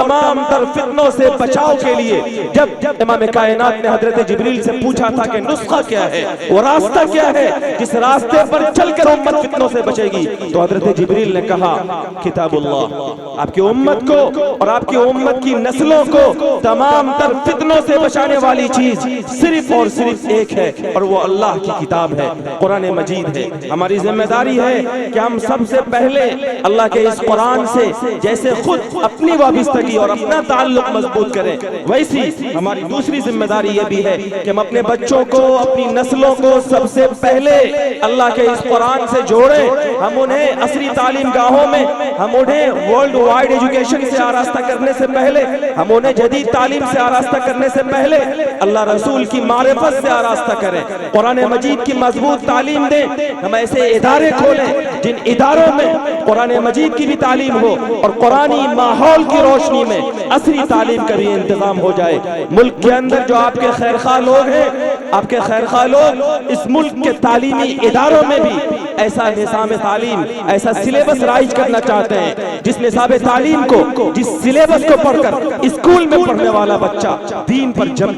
Speaker 3: تمام تر فتنوں سے بچاؤ کے لیے جب امام کائنات نے حضرت جبریل سے پوچھا تھا کہ نسخہ کیا ہے، وہ راستہ کیا ہے جس راستے پر چل کر امت فتنوں سے بچے گی، تو حضرت جبریل نے کہا کتاب اللہ. آپ کی امت کو اور آپ کی امت کی نسلوں کو تمام تر فتنوں سے بچانے والی چیز صرف اور صرف ایک ہے، اور وہ اللہ کی کتاب ہے، قرآن مجید ہے. ہماری ذمہ داری ہے کہ ہم سب سے پہلے اللہ کے اس قرآن سے جیسے خود اپنی وابستگی اور اپنا تعلق مضبوط کریں، ویسی ہماری دوسری ذمہ داری یہ بھی ہے کہ ہم اپنے بچوں کو، اپنی نسلوں کو سب سے پہلے اللہ کے اس قرآن سے جوڑیں. ہم انہیں عصری تعلیم گاہوں میں، ہم انہیں ورلڈ وائڈ ایجوکیشن سے آراستہ کرنے سے پہلے، ہم انہیں جدید تعلیم سے آراستہ کرنے سے پہلے اللہ رسول کی معرفت سے آراستہ کریں، قرآن مجید کی مضبوط تعلیم دیں. ہم ایسے ادارے کھولیں جن اداروں میں قرآن مجید کی بھی تعلیم ہو اور قرآنی ماحول کی روشنی میں عصری تعلیم کا بھی انتظام ہو جائے. ملک کے اندر جو آپ کے خیرخواہ لوگ ہیں، آپ کے خیرخواہ لوگ اس ملک کے تعلیمی اداروں میں بھی ایسا نظام تعلیم، ایسا سلیبس رائج کرنا چاہتے ہیں جس نصاب تعلیم کو، جس سلیبس کو پڑھ کر اسکول میں پڑھنے والا بچہ دین پر جم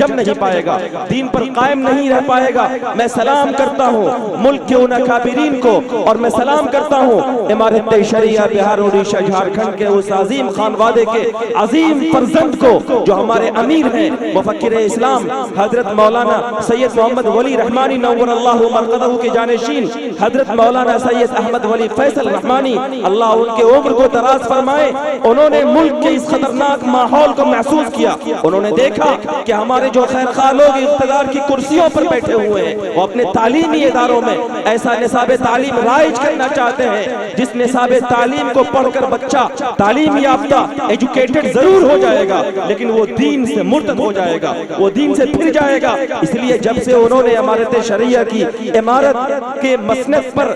Speaker 3: نہیں پائے گا، دین پر قائم نہیں رہ پائے گا. میں سلام کرتا ہوں ملک کے ان اکابرین کو، اور میں سلام کرتا ہوں امارت شریعہ بہار اڑیسہ جھارکھنڈ کے اس عظیم خانوادے کے عظیم فرزند کو جو ہمارے امیر ہیں، مفکر اسلام حضرت مولانا سید محمد ولی رحمانی نور اللہ مرقدہ کے جانشین حضرت مولانا سید احمد ولی فیصل رحمانی، اللہ ان کے عمر کو دراز فرمائے. انہوں نے ملک کے اس خطرناک ماحول کو محسوس کیا. انہوں نے دیکھا کہ ہمارے جو خیرخواہ لوگ اقتدار کی کرسیوں پر بیٹھے ہوئے ہیں، وہ اپنے تعلیمی اداروں میں ایسا نصاب تعلیم رائج کرنا چاہتے ہیں جس نصاب تعلیم کو پڑھ کر بچہ تعلیم یافتہ ایجوکیٹڈ ضرور ہو جائے گا، لیکن وہ دین سے مرتد ہو جائے گا، وہ دین سے پھر جائے گا. اس لیے جب سے انہوں نے امارت شریعہ کی امارت کے مسند پر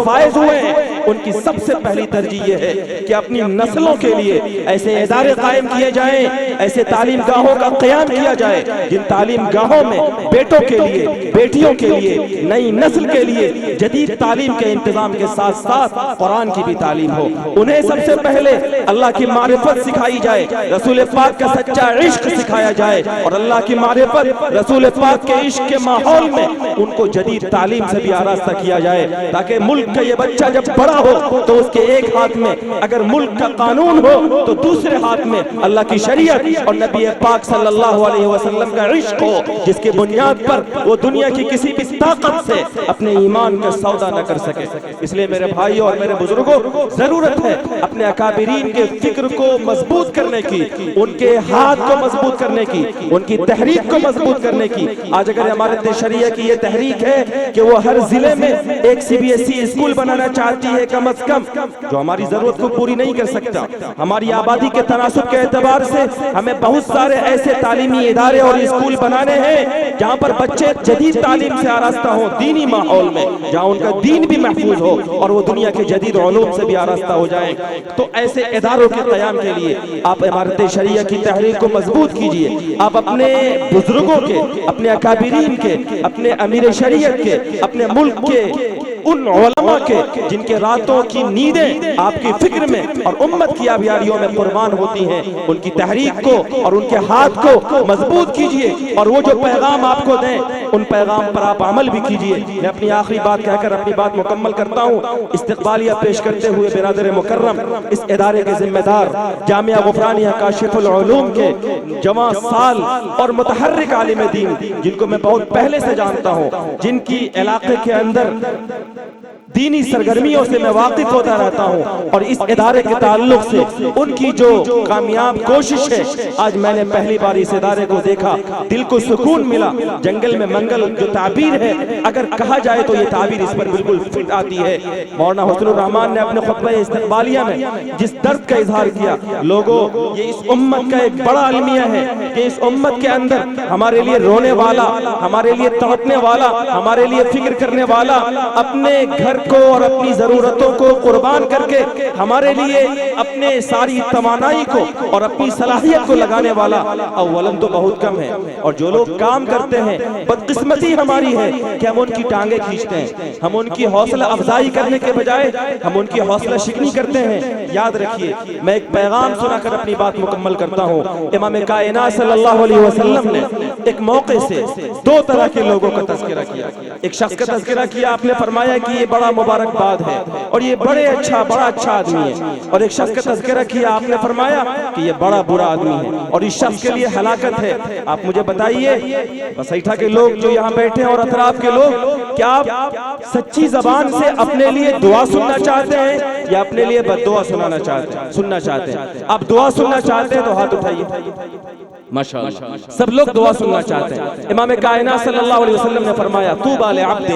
Speaker 3: فائز ہوئے ہیں، ان کی سب سے پہلی ترجیح یہ ہے کہ اپنی نسلوں کے لیے ایسے ادارے قائم کیے جائیں، ایسے تعلیم گاہوں کا قیام کیا جائے جن تعلیم گاہوں میں بیٹوں کے لیے، بیٹیوں کے لیے، نئی نسل کے لیے جدید تعلیم کے انتظام کے ساتھ ساتھ قرآن کی بھی تعلیم ہو. انہیں سب سے پہلے اللہ کی معرفت سکھائی جائے، رسول پاک کا سچا عشق سکھایا جائے، اور اللہ کی معرفت، رسول پاک کے عشق کے ماحول میں ان کو جدید تعلیم سے بھی آراستہ کیا جائے، تاکہ ملک کا یہ بچہ جب بڑا ہو تو اس کے ایک ہاتھ میں اگر ملک کا قانون ہو تو دوسرے ہاتھ میں اللہ کی شریعت اور نبی پاک صلی اللہ علیہ وسلم کا عشق ہو، جس کے بنیاد پر وہ دنیا کی کسی بھی طاقت سے اپنے ایمان کا سودا نہ کر سکے. اس لیے میرے بھائی اور میرے بزرگوں، ضرورت ہے اپنے اکابرین کے فکر کو مضبوط کرنے کی، ان کے ہاتھ کو مضبوط کرنے کی، ان کی تحریک کو مضبوط کرنے کی. آج اگر امارت شریعہ کی یہ تحریک ہے کہ وہ ہر ضلع میں ایک CBSE اسکول بنانا چاہتی ہے کم از کم، جو ہماری ضرورت کو پوری نہیں کر سکتا. ہماری آبادی کے تناسب کے اعتبار سے ہمیں بہت سارے ایسے تعلیمی ادارے اور اسکول بنانے ہیں جہاں پر بچے جدید تعلیم سے آراستہ ہوں، دینی ماحول میں، جہاں ان کا دین بھی محفوظ ہو اور وہ دنیا کے جدید علوم سے بھی آراستہ ہو جائیں. تو ایسے اداروں کے قیام کے لیے آپ امارت شریعہ کی تحریک کو مضبوط کیجئے. آپ اپنے بزرگوں کے، اپنے اکابرین کے، اپنے امیر شریعت کے، اپنے ملک کے ان علماء کے جن کے راتوں کی نیندیں آپ کی فکر میں اور امت کی آبیاریوں میں قربان ہوتی ہیں، ان کی تحریک کو اور ان کے ہاتھ کو مضبوط کیجئے، اور وہ جو پیغام آپ کو دیں ان پیغام پر آپ عمل بھی کیجئے. میں اپنی آخری بات کہہ کر اپنی بات مکمل کرتا ہوں. استقبالیہ پیش کرتے ہوئے برادر مکرم، اس ادارے کے ذمہ دار جامعہ غفرانیہ کاشف العلوم کے جواں سال اور متحرک عالم دین، جن کو میں بہت پہلے سے جانتا ہوں، جن کی علاقے کے اندر دینی سرگرمیوں سے میں واقف ہوتا رہتا ہوں، اور اس ادارے کے تعلق سے ان کی جو کامیاب کوشش ہے، آج میں نے پہلی بار اس ادارے کو دیکھا، دل کو سکون ملا. جنگل میں منگل جو تعبیر ہے، اگر کہا جائے تو یہ تعبیر اس پر بالکل فٹ آتی ہے. مولانا حسن الرحمان نے اپنے خطبہ استقبالیہ میں جس درد کا اظہار کیا، لوگوں یہ اس امت کا ایک بڑا المیہ ہے کہ اس امت کے اندر ہمارے لیے رونے والا، ہمارے لیے تڑپنے والا، ہمارے لیے فکر کرنے والا، اپنے گھر خود کو اور اپنی ضرورتوں کو قربان کر کے ہمارے لیے اپنے ساری توانائی کو اور اپنی صلاحیت کو لگانے والا اولن تو بہت کم ہے. اور جو لوگ کام کرتے ہیں بدقسمتی ہماری ہے کہ ہم ان کی ٹانگیں کھینچتے ہیں. ہم ان کی حوصلہ افزائی کرنے کے بجائے ہم ان کی حوصلہ شکنی کرتے ہیں. یاد رکھیے میں ایک پیغام سنا کر اپنی بات مکمل کرتا ہوں. امام کائنات صلی اللہ علیہ وسلم نے ایک موقع سے دو طرح کے لوگوں کا تذکرہ کیا. ایک شخص کا تذکرہ کیا, آپ نے فرمایا کہ یہ بڑا مبارکباد ہے اور یہ بڑا اچھا آدمی ہے. اور ایک شخص کا تذکرہ کیا, آپ نے فرمایا کہ یہ بڑا برا آدمی ہے اور اس شخص کے لیے ہلاکت ہے. آپ مجھے بتائیے بسیٹھا کے لوگ جو یہاں بیٹھے ہیں اور اطراف کے لوگ, کیا آپ سچی زبان سے اپنے لیے دعا سننا چاہتے ہیں یا اپنے لیے بد دعا سننا چاہتے ہیں؟ آپ دعا سننا چاہتے ہیں تو ہاتھ اٹھائیے. ماشاءاللہ سب لوگ دعا سننا چاہتے ہیں. امام کائنات صلی اللہ علیہ وسلم نے فرمایا طوبی لعبد,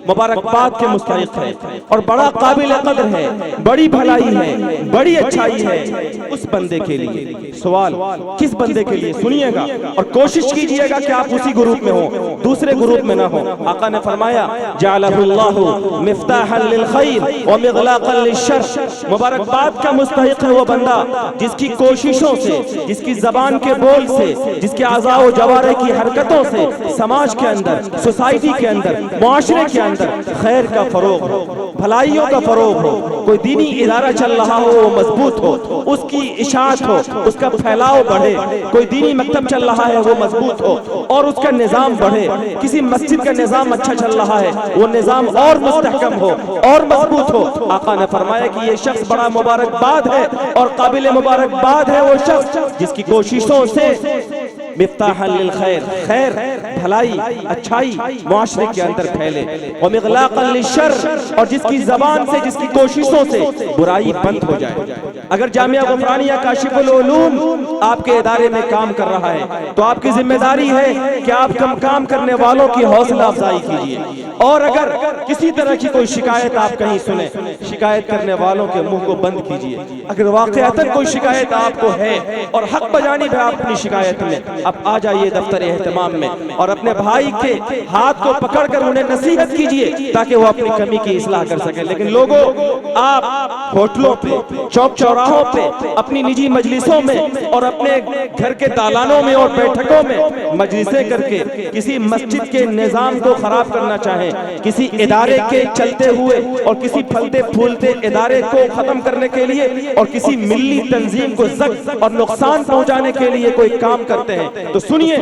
Speaker 3: مبارکباد کے مستحق ہے اور بڑا قابل قدر ہے, بڑی بھلائی ہے, بڑی اچھائی ہے اس بندے کے لیے. سوال کس بندے کے لیے؟ سنیے گا اور کوشش کیجئے گا کہ آپ اسی گروپ میں ہوں, دوسرے گروپ میں نہ ہوں. آقا نے فرمایا جعلہ اللہ مفتاحا للخیر ومغلاقا للشر, مبارکباد کا مستحق ہے وہ بندہ جس کی کوششوں سے, جس کی زبان کے بول سے, جس کے اعضاء و جوارح کی حرکتوں سے سماج کے اندر, سوسائٹی کے اندر, معاشرے کے اندر خیر کا فروغ ہو, بھلائیوں کا فروغ ہو. کوئی دینی ادارہ چل رہا ہو وہ مضبوط ہو, اس کی اشاعت ہو, اس کا پھیلاؤ بڑھے. کوئی دینی مکتب چل رہا ہے وہ مضبوط ہو اور اس کا نظام بڑھے. کسی مسجد کا نظام اچھا چل رہا ہے وہ نظام اور مستحکم ہو اور مضبوط ہو. آقا نے فرمایا کہ یہ شخص بڑا مبارکباد ہے اور قابل مبارکباد ہے وہ شخص جس کی کوششوں سے مفتاحا للخیر, خیر, بھلائی, اچھائی معاشرے کے اندر پھیلے. ومغلاقا للشر, اور جس کی زبان سے, جس کی کوششوں سے برائی بند ہو جائے. اگر جامعہ غفرانیہ کاشف العلوم آپ کے ادارے میں کام کر رہا ہے تو آپ کی ذمہ داری ہے کہ آپ کام کرنے والوں کی حوصلہ افزائی کیجیے. اور اگر کسی طرح کی کوئی شکایت آپ کہیں سنیں, شکایت کرنے والوں کے منہ کو بند کیجیے. اگر واقعتاً کوئی شکایت آپ کو ہے اور حق بجانب ہے آپ اپنی شکایت میں, اب آ جائیے دفتر اہتمام میں اور اپنے بھائی کے ہاتھ کو پکڑ کر انہیں نصیحت کیجیے تاکہ وہ اپنی کمی کی اصلاح کر سکیں. لیکن لوگوں, آپ ہوٹلوں پہ, چوک چوراہوں پہ, اپنی نجی مجلسوں میں اور اپنے گھر کے دالانوں میں اور بیٹھکوں میں مجلسیں کر کے کسی مسجد کے نظام کو خراب کرنا چاہیں, کسی ادارے کے چلتے ہوئے اور کسی پھلتے پھولتے ادارے کو ختم کرنے کے لیے اور کسی ملی تنظیم کو زخم اور نقصان پہنچانے کے لیے کوئی کام کرتے ہیں تو سنیے,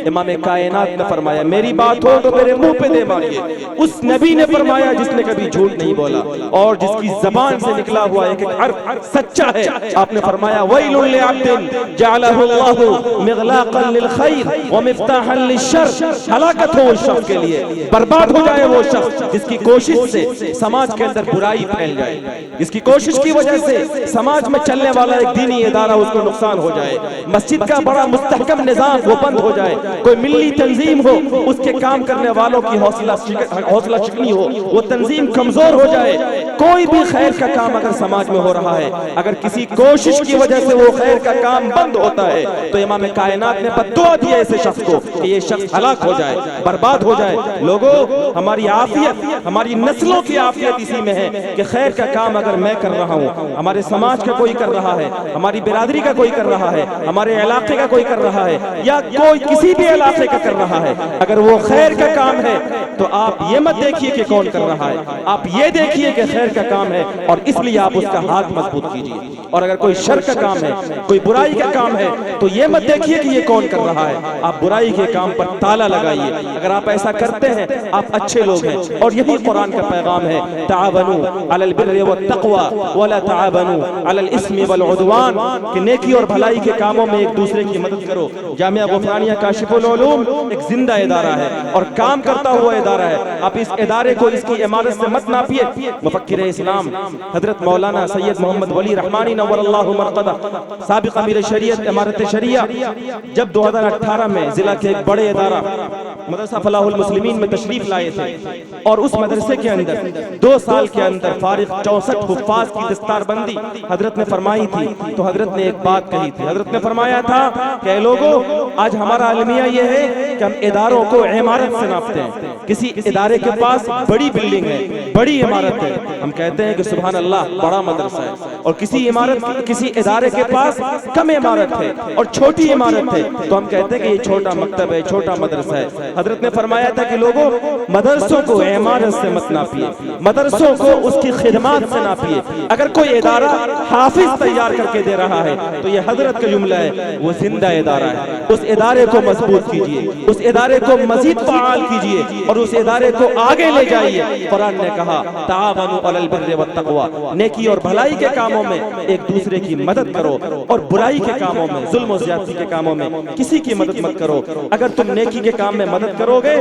Speaker 3: امام کائنات نے فرمایا میری بات ہو تو میرے منہ پہ دے ماریے. اس نبی نے فرمایا جس نے کبھی جھوٹ نہیں بولا اور جس کی زبان سے نکلا ہوا ایک حرف سچا ہے. آپ نے فرمایا ویل لعبد جعلہ اللہ مغلاقا للخیر ومفتاحا للشر, ہلاکت ہو اس شخص کے لیے, برباد ہو جائے وہ شخص جس کی کوشش سے سماج کے اندر برائی پھیل جائے, جس کی کوشش کی وجہ سے سماج میں چلنے والا ایک دینی ادارہ اس کو نقصان ہو جائے, مسجد کا بڑا مستحکم نظام وہ بند ہو جائے, کوئی ملی تنظیم ہو اس کے کام کرنے والوں کی حوصلہ شکنی ہو, وہ تنظیم کمزور ہو جائے. کوئی بھی خیر کا کام اگر سماج میں ہو رہا ہے, اگر کسی کوشش کی وجہ سے وہ خیر کا کام بند ہوتا ہے تو امام کائنات نے بددعا دی ایسے شخص کو کہ یہ شخص ہلاک ہو جائے, برباد ہو جائے. لوگوں, ہماری عافیت, ہماری نسلوں کی عافیت اسی میں ہے کہ خیر کا کام اگر میں کر رہا ہوں, ہمارے سماج کا کوئی کر رہا ہے, ہماری برادری کا کوئی کر رہا ہے, ہمارے علاقے کا کوئی کر رہا ہے یا کوئی کسی بھی علاقے کا کر رہا ہے, اگر وہ خیر کا کام ہے تو آپ یہ مت دیکھیے کہ کون کر رہا ہے, آپ یہ دیکھیے کہ خیر کا کام ہے اور اس لیے آپ اس کا ہاتھ مضبوط کیجیے. اور اگر کوئی شر کا کام ہے, کوئی برائی کا کام ہے تو یہ مت دیکھیے کہ یہ کون کر رہا ہے, آپ برائی کے کام پر تالا لگائیے. اگر آپ ایسا کرتے ہیں آپ اچھے لوگ ہیں اور یہی قرآن کا پیغام ہے, تعاونوا علی البر والتقوی ولا تعاونوا علی الاثم والعدوان, کہ نیکی اور بھلائی کے کاموں میں ایک دوسرے کی مدد کرو. جامعہ غفرانیہ کاشف العلوم ایک زندہ ادارہ ہے اور کام کرتا ہوا ادارہ ہے. آپ اس ادارے کو اس کی عمارت سے مت ناپیے. مفکر اسلام حضرت مولانا سید محمد ولی رحمانی نور اللہ مرقدہ, سابق امیر شریعت امارت شریعہ, جب 2018 میں ضلع کے ایک بڑے ادارہ مدرسہ فلاح المسلمین میں تشریف لائے تھے اور اس مدرسے کے اندر 2 سال کے اندر فارغ 64 حفاظ کی دستار بندی حضرت نے فرمائی تھی تو حضرت نے ایک بات کہی تھی. حضرت نے فرمایا تھا کہ اے لوگوں, آج ہمارا المیہ یہ ہے کہ ہم اداروں کو عمارت سے ناپتے ہیں, کسی ادارے کے پاس بڑی بلڈنگ ہے، بڑی عمارت ہے، ہم کہتے ہیں کہ سبحان اللہ بڑا مدرسہ ہے، اور کسی ادارے کے پاس کم عمارت ہے اور چھوٹی عمارت ہے تو ہم کہتے ہیں کہ یہ چھوٹا مکتب ہے، چھوٹا مدرسہ ہے۔ حضرت نے فرمایا تھا کہ لوگوں مدرسوں کو عمارت سے مت ناپیے، مدرسوں کو اس کی خدمات سے ناپیے۔ اگر کوئی ادارہ حافظ تیار کر کے دے رہا ہے تو یہ حضرت کا جملہ ہے، وہ زندہ ادارہ ہے، اس ادارے کو مضبوط کیجئے، اس ادارے کو مزید فعال کیجئے اور اس ادارے کو آگے لے جائیے۔ قرآن نے کہا تعاونوا علی البر والتقوی، نیکی اور بھلائی کے کاموں میں ایک دوسرے کی مدد کرو اور برائی کے کاموں میں، ظلم و زیادتی کے کاموں میں کسی کی مدد مت کرو۔ اگر تم نیکی کے کام میں مدد کرو گے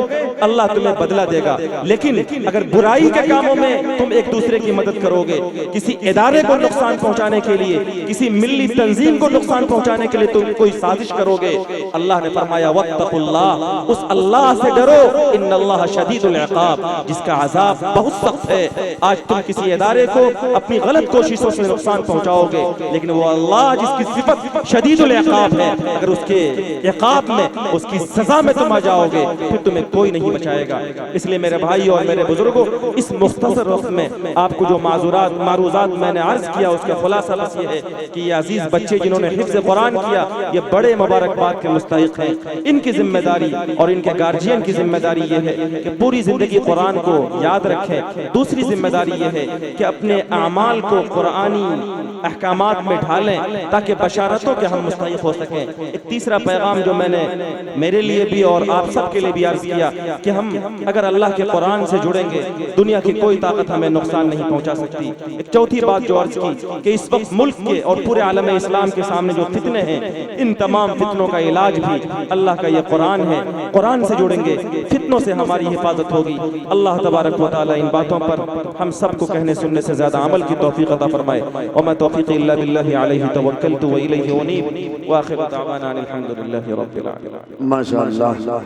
Speaker 3: اللہ تمہیں بدلہ دے گا، لیکن اگر برائی کے کاموں میں تم ایک دوسرے کی مدد کرو گے، کسی ادارے کو نقصان پہنچانے کے لیے، کسی ملی تنظیم کو نقصان پہنچانے کے لیے تم کوئی سازش کرو گے، اللہ نے فرمایا واتقوا اللہ، اس اللہ سے ڈرو، ان اللہ شدید العقاب، جس کا عذاب بہت سخت ہے۔ آج تم کسی ادارے کو اپنی غلط کوششوں سے نقصان پہنچاؤ گے، لیکن وہ اللہ جس کی صفت شدید العقاب ہے، اگر اس کے عقاب میں، اس کی سزا میں تم آ جاؤ گے پھر تمہیں کوئی نہیں بچائے گا۔ اس لیے میرے بھائی اور میرے بزرگوں، اس مختصر وقت میں آپ کو جو معروضات میں نے عرض کیا اس کا خلاصہ بس یہ ہے کہ یہ عزیز بچے جنہوں نے حفظ قرآن کیا یہ بڑے مبارکباد کے مستحق ہیں۔ ان کی ذمہ داری اور ان کے گارجین کی ذمہ داری یہ ہے کہ پوری زندگی قرآن کو یاد رکھیں۔ دوسری ذمہ داری یہ ہے کہ اپنے اعمال کو قرآنی احکامات میں ڈھالیں تاکہ بشارتوں کے ہم مستحق ہو سکیں۔ ایک تیسرا پیغام جو میں نے میرے لیے بھی اور آپ سب کے لیے بھی عرض کیا کہ ہم اگر اللہ کے قرآن سے جڑیں گے دنیا کی کوئی طاقت ہمیں نقصان نہیں پہنچا سکتی۔ ایک چوتھی بات جو عرض کی کہ اس وقت ملک کے اور پورے عالم اسلام کے سامنے جو فتنے ہیں ان تمام فتنوں کا علاج بھی اللہ کا یہ قرآن ہے۔ قرآن سے جڑیں گے فتنوں سے ہماری حفاظت ہوگی۔ اللہ تبارک و تعالی ان باتوں پر ہم سب کو کہنے سننے سے زیادہ عمل کی توفیق عطا فرمائے۔ وما توفیقی الا باللہ علیہ توکلت و الیہ انیب، وآخر دعوانا الحمد للہ رب العالمین۔
Speaker 2: ماشاءاللہ۔